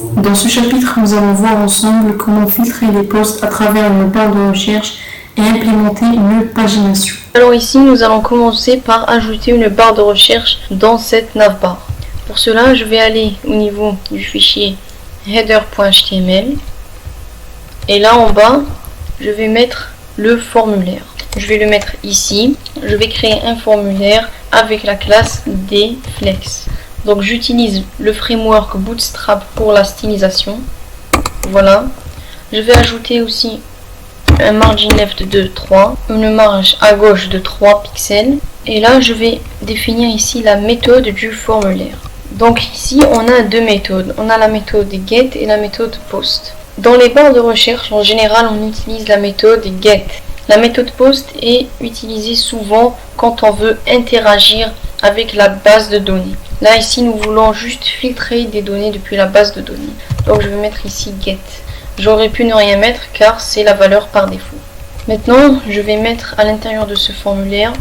Dans ce chapitre, nous allons voir ensemble comment filtrer les posts à travers une barre de recherche et implémenter une pagination. Alors ici, nous allons commencer par ajouter une barre de recherche dans cette navbar. Pour cela, je vais aller au niveau du fichier header.html et là en bas, je vais mettre le formulaire. Je vais le mettre ici. Je vais créer un formulaire avec la classe dflex. Donc j'utilise le framework Bootstrap pour la stylisation. Voilà. Je vais ajouter aussi un margin left de 3, une marge à gauche de 3 pixels. Et là, je vais définir ici la méthode du formulaire. Donc ici, on a deux méthodes. On a la méthode get et la méthode post. Dans les barres de recherche, en général, on utilise la méthode get. La méthode post est utilisée souvent quand on veut interagir avec la base de données. Là, ici, nous voulons juste filtrer des données depuis la base de données. Donc, je vais mettre ici get. J'aurais pu ne rien mettre car c'est la valeur par défaut. Maintenant, je vais mettre à l'intérieur de ce formulaire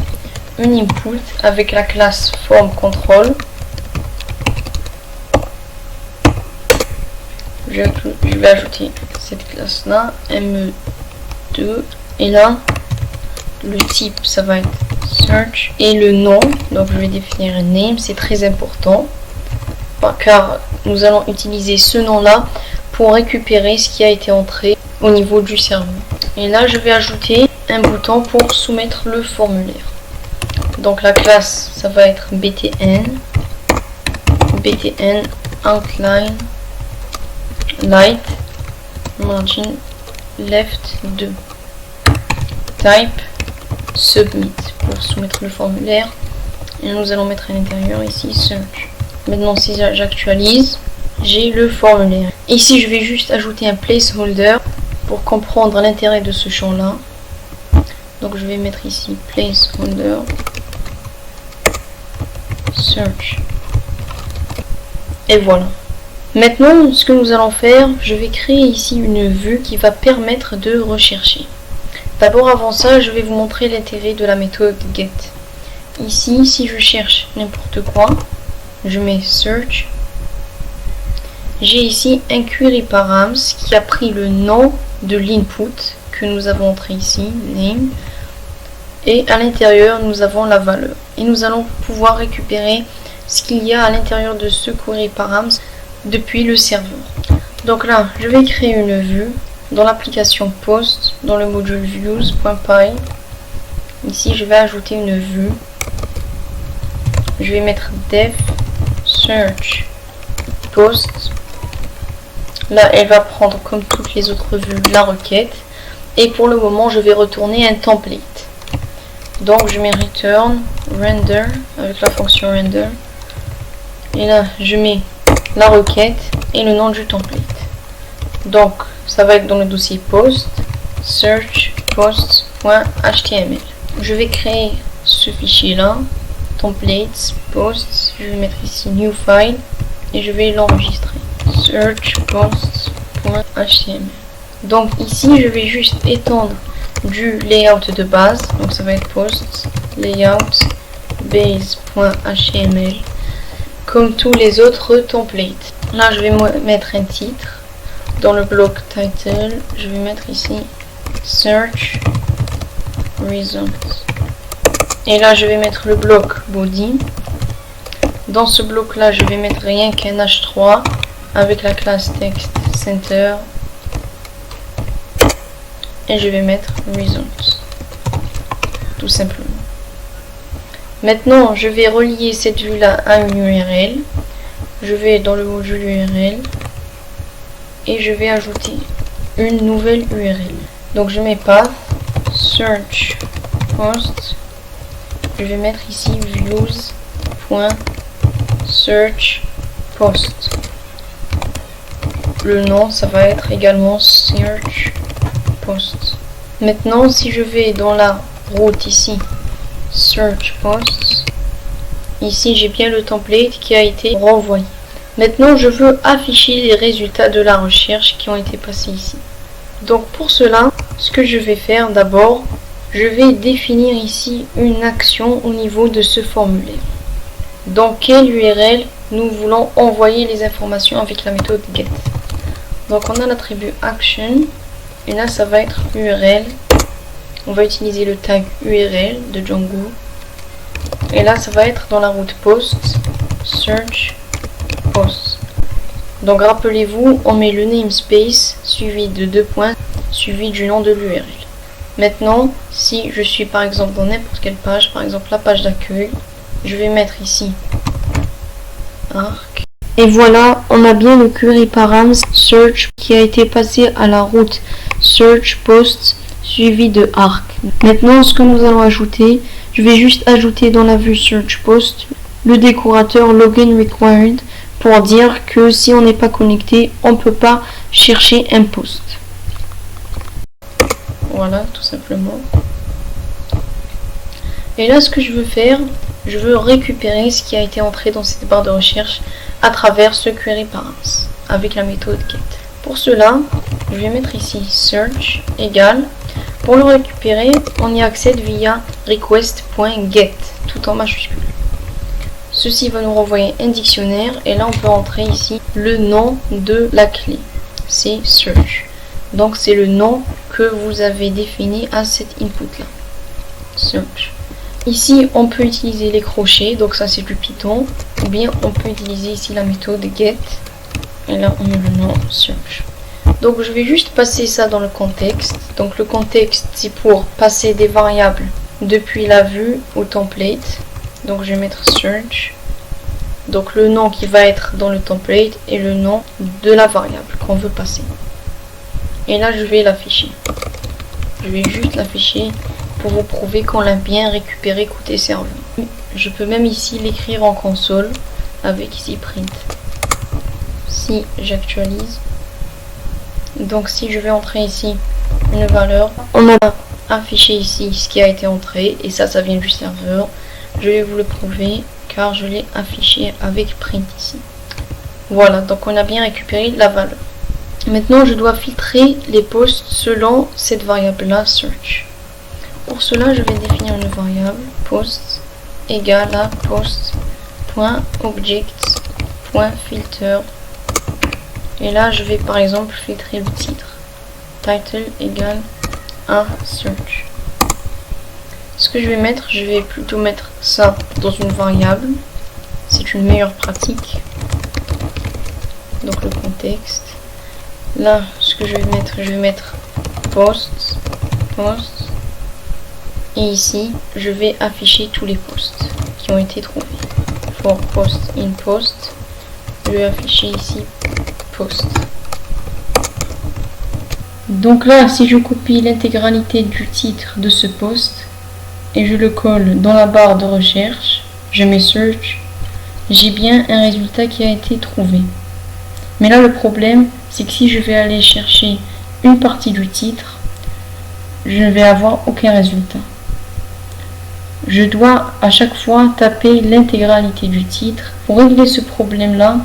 une input avec la classe form control. Je vais ajouter cette classe là, me2, et là le type ça va être search et le nom, donc je vais définir un name, c'est très important car nous allons utiliser ce nom là pour récupérer ce qui a été entré au niveau du serveur. Et là je vais ajouter un bouton pour soumettre le formulaire. Donc la classe ça va être btn outline light margin left 2 type submit pour soumettre le formulaire et nous allons mettre à l'intérieur ici search. Maintenant si j'actualise, j'ai le formulaire. Ici je vais juste ajouter un placeholder pour comprendre l'intérêt de ce champ là. Donc je vais mettre ici placeholder search et voilà. Maintenant, ce que nous allons faire, je vais créer ici une vue qui va permettre de rechercher. D'abord, avant ça, je vais vous montrer l'intérêt de la méthode get. Ici, si je cherche n'importe quoi, je mets search. J'ai ici un query params qui a pris le nom de l'input que nous avons entré ici, name. Et à l'intérieur, nous avons la valeur. Et nous allons pouvoir récupérer ce qu'il y a à l'intérieur de ce query params depuis le serveur. Donc là, je vais créer une vue dans l'application post, dans le module views.py. Ici, je vais ajouter une vue. Je vais mettre def search post. Là, elle va prendre comme toutes les autres vues la requête. Et pour le moment, je vais retourner un template. Donc, je mets return render avec la fonction render. Et là, je mets la requête et le nom du template. Donc ça va être dans le dossier post search post.html. Je vais créer ce fichier là, templates post, je vais mettre ici new file et je vais l'enregistrer, search post.html. Donc ici je vais juste étendre du layout de base, donc ça va être post layout base.html comme tous les autres templates. Là, je vais mettre un titre. Dans le bloc title, je vais mettre ici search results. Et là, je vais mettre le bloc body. Dans ce bloc-là, je vais mettre rien qu'un h3 avec la classe text center. Et je vais mettre results. Tout simplement. Maintenant, je vais relier cette vue-là à une URL. Je vais dans le module URL et je vais ajouter une nouvelle URL. Donc je mets path search post. Je vais mettre ici views.search post. Le nom, ça va être également search post. Maintenant, si je vais dans la route ici, search posts. Ici, j'ai bien le template qui a été renvoyé. Maintenant, je veux afficher les résultats de la recherche qui ont été passés ici. Donc, pour cela, ce que je vais faire d'abord, je vais définir ici une action au niveau de ce formulaire. Dans quelle URL nous voulons envoyer les informations avec la méthode get. Donc on a l'attribut action et là ça va être URL. On va utiliser le tag URL de Django et là ça va être dans la route post, search, post. Donc rappelez-vous, on met le namespace suivi de 2 points suivi du nom de l'URL. Maintenant, si je suis par exemple dans n'importe quelle page, par exemple la page d'accueil, je vais mettre ici arc. Et voilà, on a bien le query params search qui a été passé à la route search post suivi de arc. Maintenant, ce que nous allons ajouter, je vais juste ajouter dans la vue search post le décorateur login required pour dire que si on n'est pas connecté, on ne peut pas chercher un post. Voilà, tout simplement. Et là, ce que je veux faire, je veux récupérer ce qui a été entré dans cette barre de recherche à travers ce query params avec la méthode get. Pour cela, je vais mettre ici search égale. Pour le récupérer, on y accède via request.get tout en majuscule. Ceci va nous renvoyer un dictionnaire et là on peut entrer ici le nom de la clé. C'est search. Donc c'est le nom que vous avez défini à cet input là. Search. Ici on peut utiliser les crochets, donc ça c'est du Python. Ou bien on peut utiliser ici la méthode get. Et là on met le nom search. Donc je vais juste passer ça dans le contexte. Donc le contexte c'est pour passer des variables depuis la vue au template. Donc je vais mettre search. Donc le nom qui va être dans le template et le nom de la variable qu'on veut passer. Et là je vais l'afficher. Je vais juste l'afficher pour vous prouver qu'on l'a bien récupéré côté serveur. Je peux même ici l'écrire en console avec ici print. Si j'actualise. Donc si je vais entrer ici une valeur, on a affiché ici ce qui a été entré et ça vient du serveur. Je vais vous le prouver car je l'ai affiché avec print ici. Voilà, donc on a bien récupéré la valeur. Maintenant je dois filtrer les posts selon cette variable là search. Pour cela je vais définir une variable post égale à post.objects.filter. Et là je vais par exemple filtrer le titre. Title égale à search. Ce que je vais mettre, je vais plutôt mettre ça dans une variable. C'est une meilleure pratique. Donc le contexte. Là, ce que je vais mettre post. Et ici, je vais afficher tous les posts qui ont été trouvés. For post in post, je vais afficher ici post. Donc là, si je copie l'intégralité du titre de ce post et je le colle dans la barre de recherche, je mets search, j'ai bien un résultat qui a été trouvé. Mais là, le problème, c'est que si je vais aller chercher une partie du titre, je ne vais avoir aucun résultat. Je dois à chaque fois taper l'intégralité du titre. Pour régler ce problème-là,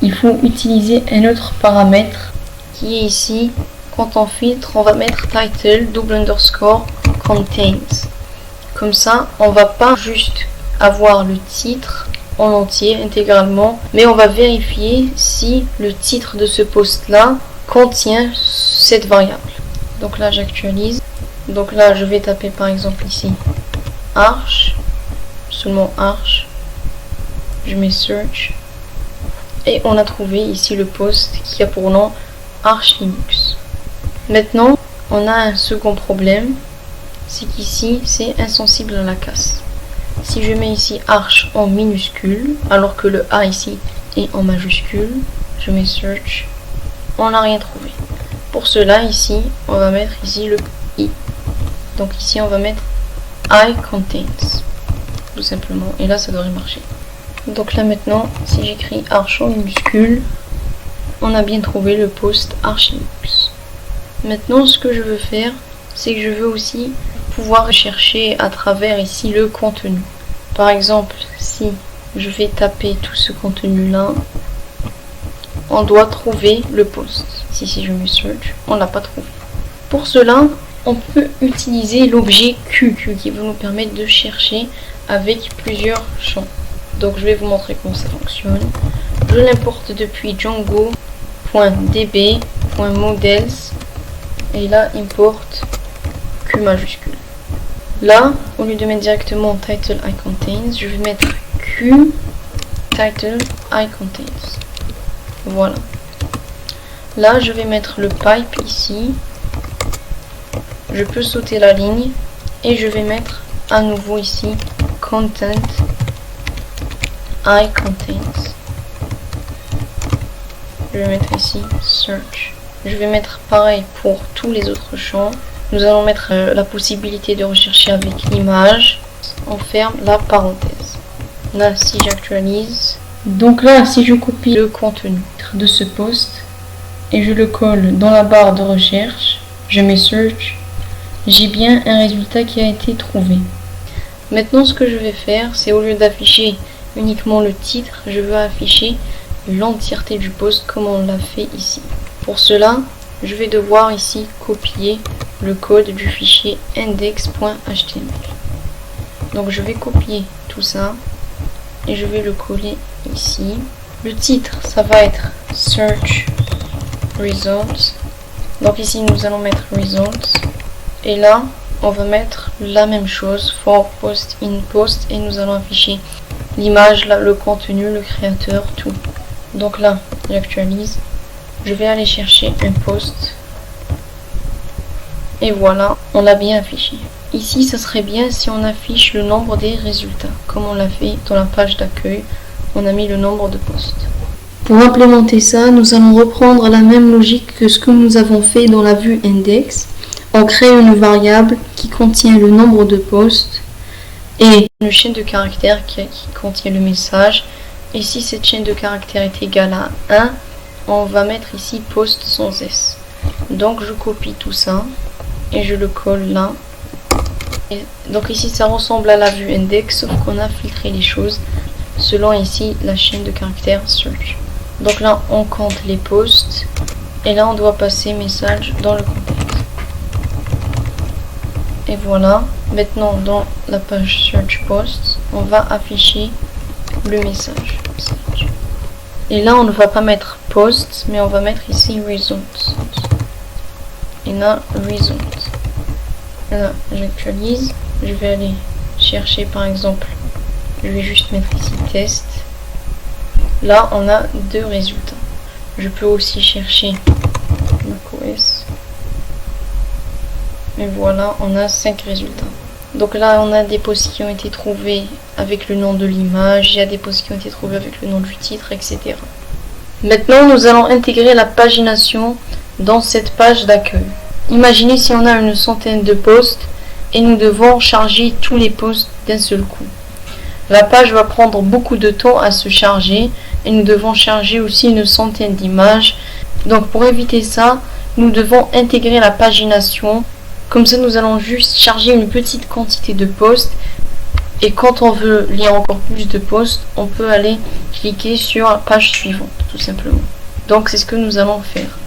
il faut utiliser un autre paramètre qui est ici. Quand on filtre, on va mettre title _contains. Comme ça, on va pas juste avoir le titre en entier, intégralement, mais on va vérifier si le titre de ce post-là contient cette variable. Donc là, j'actualise. Donc là, je vais taper par exemple ici Arch, seulement Arch. Je mets search. Et on a trouvé ici le post qui a pour nom Arch Linux. Maintenant, on a un second problème, c'est qu'ici, c'est insensible à la casse. Si je mets ici Arch en minuscule, alors que le A ici est en majuscule, je mets search, on n'a rien trouvé. Pour cela, ici, on va mettre ici le I. Donc ici, on va mettre I contains, tout simplement. Et là, ça devrait marcher. Donc là maintenant, si j'écris Arch en minuscule, on a bien trouvé le post Arch Linux. Maintenant, ce que je veux faire, c'est que je veux aussi pouvoir chercher à travers ici le contenu. Par exemple, si je vais taper tout ce contenu-là, on doit trouver le post. Si je mets search, on l'a pas trouvé. Pour cela, on peut utiliser l'objet QQ qui va nous permettre de chercher avec plusieurs champs. Donc je vais vous montrer comment ça fonctionne. Je l'importe depuis django.db.models et là importe Q majuscule. Là, au lieu de mettre directement title I contains, je vais mettre Q title I contains. Voilà. Là, je vais mettre le pipe ici. Je peux sauter la ligne et je vais mettre à nouveau ici content I contains. Je vais mettre ici search. Je vais mettre pareil pour tous les autres champs. Nous allons mettre la possibilité de rechercher avec l'image. On ferme la parenthèse. Là, si j'actualise. Donc là, si je copie le contenu de ce post et je le colle dans la barre de recherche, je mets search, j'ai bien un résultat qui a été trouvé. Maintenant, ce que je vais faire, c'est au lieu d'afficher uniquement le titre, je veux afficher l'entièreté du post comme on l'a fait ici. Pour cela, je vais devoir ici copier le code du fichier index.html. Donc je vais copier tout ça et je vais le coller ici. Le titre, ça va être search results. Donc ici nous allons mettre results et là on va mettre la même chose for post in post et nous allons afficher l'image, le contenu, le créateur, tout. Donc là j'actualise, je vais aller chercher un post et voilà, on l'a bien affiché. Ici ça serait bien si on affiche le nombre des résultats comme on l'a fait dans la page d'accueil, on a mis le nombre de posts. Pour implémenter ça, nous allons reprendre la même logique que ce que nous avons fait dans la vue index. On crée une variable qui contient le nombre de posts et une chaîne de caractères qui contient le message. Et si cette chaîne de caractères est égale à 1, on va mettre ici post sans S. Donc je copie tout ça et je le colle là. Et donc ici ça ressemble à la vue index sauf qu'on a filtré les choses selon ici la chaîne de caractères search. Donc là on compte les posts et là on doit passer message dans le contexte. Et voilà, maintenant dans la page search posts, on va afficher le message. Et là on ne va pas mettre posts mais on va mettre ici results. Et là results. Là j'actualise, je vais aller chercher par exemple, je vais juste mettre ici test. Là on a 2 résultats. Je peux aussi chercher macOS. Et voilà, on a 5 résultats. Donc là on a des posts qui ont été trouvés avec le nom de l'image, il y a des posts qui ont été trouvés avec le nom du titre, etc. Maintenant nous allons intégrer la pagination dans cette page d'accueil. Imaginez si on a une centaine de posts et nous devons charger tous les posts d'un seul coup. La page va prendre beaucoup de temps à se charger et nous devons charger aussi une centaine d'images. Donc pour éviter ça, nous devons intégrer la pagination. Comme ça nous allons juste charger une petite quantité de posts et quand on veut lire encore plus de posts, on peut aller cliquer sur la page suivante tout simplement. Donc c'est ce que nous allons faire.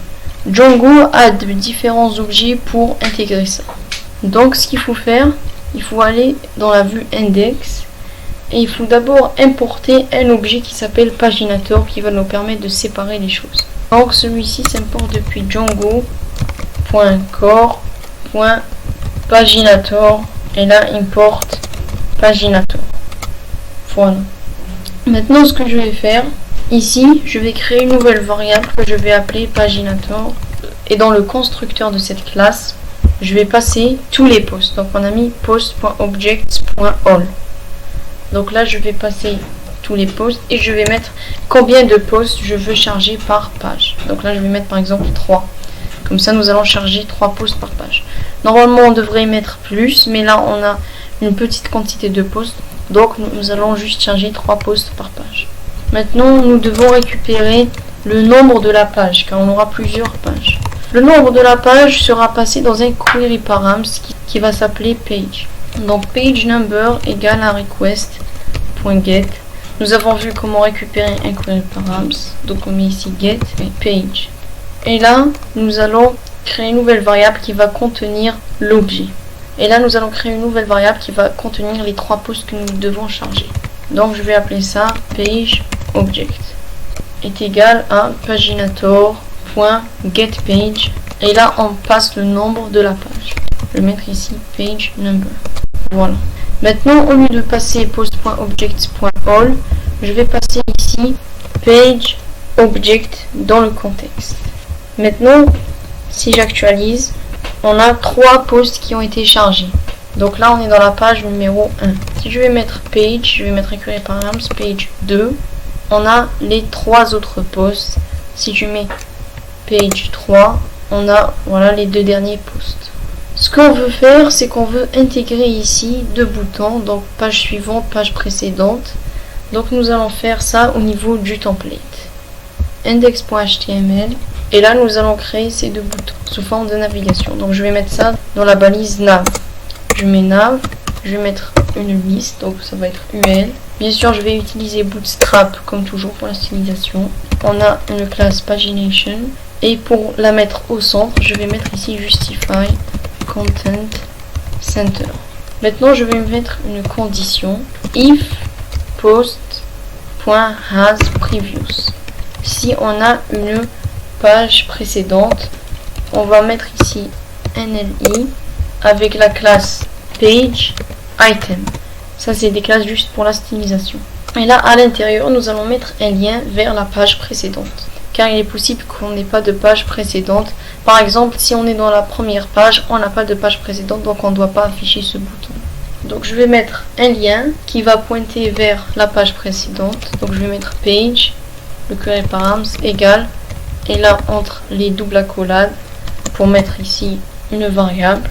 Django a de différents objets pour intégrer ça. Donc ce qu'il faut faire, il faut aller dans la vue index et il faut d'abord importer un objet qui s'appelle paginator qui va nous permettre de séparer les choses. Donc celui-ci s'importe depuis django.core.paginator et là importe paginator. Voilà. Maintenant ce que je vais faire, ici je vais créer une nouvelle variable que je vais appeler paginator et dans le constructeur de cette classe, je vais passer tous les posts. Donc on a mis post.objects.all. Donc là je vais passer tous les posts et je vais mettre combien de posts je veux charger par page. Donc là je vais mettre par exemple 3. Comme ça nous allons charger 3 posts par page. Normalement on devrait mettre plus, mais là on a une petite quantité de posts. Donc nous allons juste charger 3 posts par page. Maintenant nous devons récupérer le nombre de la page car on aura plusieurs pages. Le nombre de la page sera passé dans un query params qui va s'appeler page. Donc page number égale à request.get. Nous avons vu comment récupérer un query params. Donc on met ici get et page. Et là nous allons créer une nouvelle variable qui va contenir l'objet. Et là nous allons créer une nouvelle variable qui va contenir les 3 posts que nous devons charger. Donc je vais appeler ça page object est égal à paginator.getPage et là on passe le nombre de la page. Je vais mettre ici page number. Voilà. Maintenant au lieu de passer post.object.all, je vais passer ici page object dans le contexte. Maintenant si j'actualise, on a 3 posts qui ont été chargés. Donc là on est dans la page numéro 1. Si je vais mettre page, je vais mettre écrit par exemple page 2, on a les 3 autres posts. Si je mets page 3, on a voilà les 2 derniers posts. Ce qu'on veut faire, c'est qu'on veut intégrer ici 2 boutons, donc page suivante, page précédente. Donc nous allons faire ça au niveau du template. Index.html et là nous allons créer ces 2 boutons sous forme de navigation. Donc je vais mettre ça dans la balise nav. Je mets nav, je vais mettre une liste, donc ça va être UL. Bien sûr je vais utiliser Bootstrap comme toujours pour la stylisation. On a une classe pagination et pour la mettre au centre, je vais mettre ici justify content center. Maintenant je vais mettre une condition if post.hasPreviews. Si on a une page précédente, on va mettre ici NLI avec la classe page item. Ça c'est des classes juste pour la stylisation. Et là à l'intérieur nous allons mettre un lien vers la page précédente, car il est possible qu'on n'ait pas de page précédente. Par exemple si on est dans la première page, on n'a pas de page précédente, donc on ne doit pas afficher ce bouton. Donc je vais mettre un lien qui va pointer vers la page précédente. Donc je vais mettre page, le query params égale, et là entre les doubles accolades pour mettre ici une variable.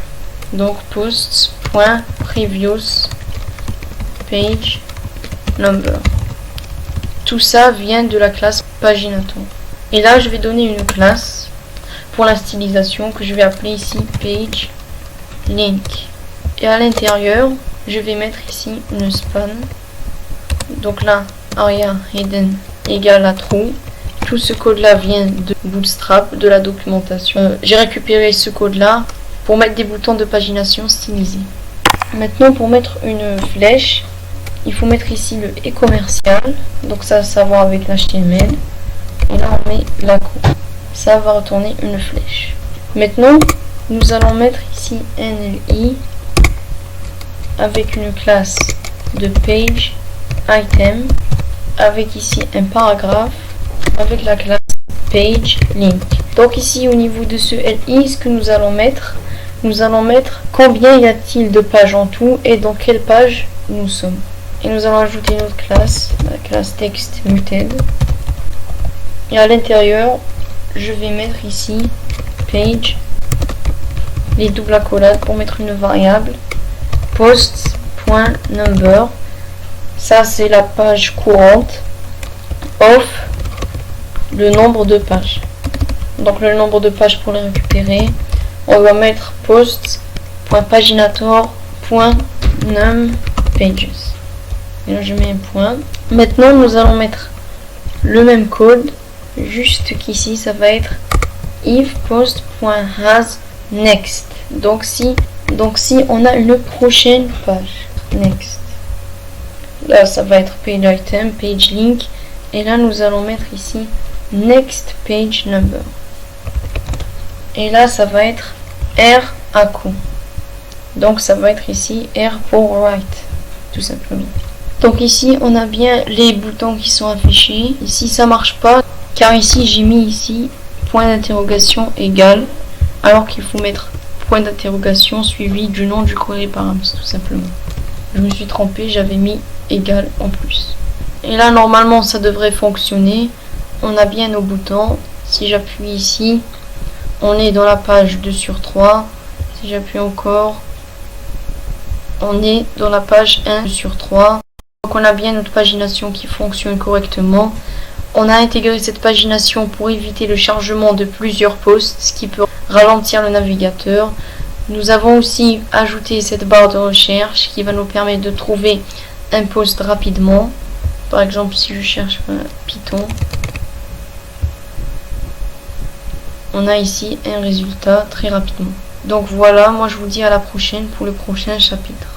Donc posts.previews page number. Tout ça vient de la classe paginator. Et là je vais donner une classe pour la stylisation que je vais appeler ici page link. Et à l'intérieur je vais mettre ici une span. Donc là aria hidden égale à true. Tout ce code là vient de Bootstrap, de la documentation. J'ai récupéré ce code là pour mettre des boutons de pagination stylisés. Maintenant pour mettre une flèche, il faut mettre ici le et commercial. Donc ça va voir avec l'HTML. Et là on met la co. Ça va retourner une flèche. Maintenant nous allons mettre ici NLI avec une classe de page item avec ici un paragraphe avec la classe page link. Donc ici au niveau de ce LI, ce que nous allons mettre combien y a-t-il de pages en tout et dans quelle page nous sommes. Et nous allons ajouter une autre classe, la classe text muted. Et à l'intérieur, je vais mettre ici page, les doubles accolades pour mettre une variable post.number. Ça c'est la page courante of le nombre de pages. Donc le nombre de pages pour les récupérer, on va mettre post.paginator.numPages. Et là je mets un point. Maintenant nous allons mettre le même code, juste qu'ici ça va être if post.hasNext. Donc si on a une prochaine page, next. Là ça va être page item, page link. Et là nous allons mettre ici next page number. Et là ça va être R à coup. Donc ça va être ici R pour write, tout simplement. Donc ici on a bien les boutons qui sont affichés. Ici ça marche pas car ici j'ai mis ici point d'interrogation égal, alors qu'il faut mettre point d'interrogation suivi du nom du query params, tout simplement. Je me suis trompé, j'avais mis égal en plus. Et là normalement ça devrait fonctionner. On a bien nos boutons. Si j'appuie ici, on est dans la page 2/3. Si j'appuie encore, on est dans la page 1/3. Donc on a bien notre pagination qui fonctionne correctement. On a intégré cette pagination pour éviter le chargement de plusieurs posts, ce qui peut ralentir le navigateur. Nous avons aussi ajouté cette barre de recherche qui va nous permettre de trouver un post rapidement. Par exemple, si je cherche Python, on a ici un résultat très rapidement. Donc voilà, moi je vous dis à la prochaine pour le prochain chapitre.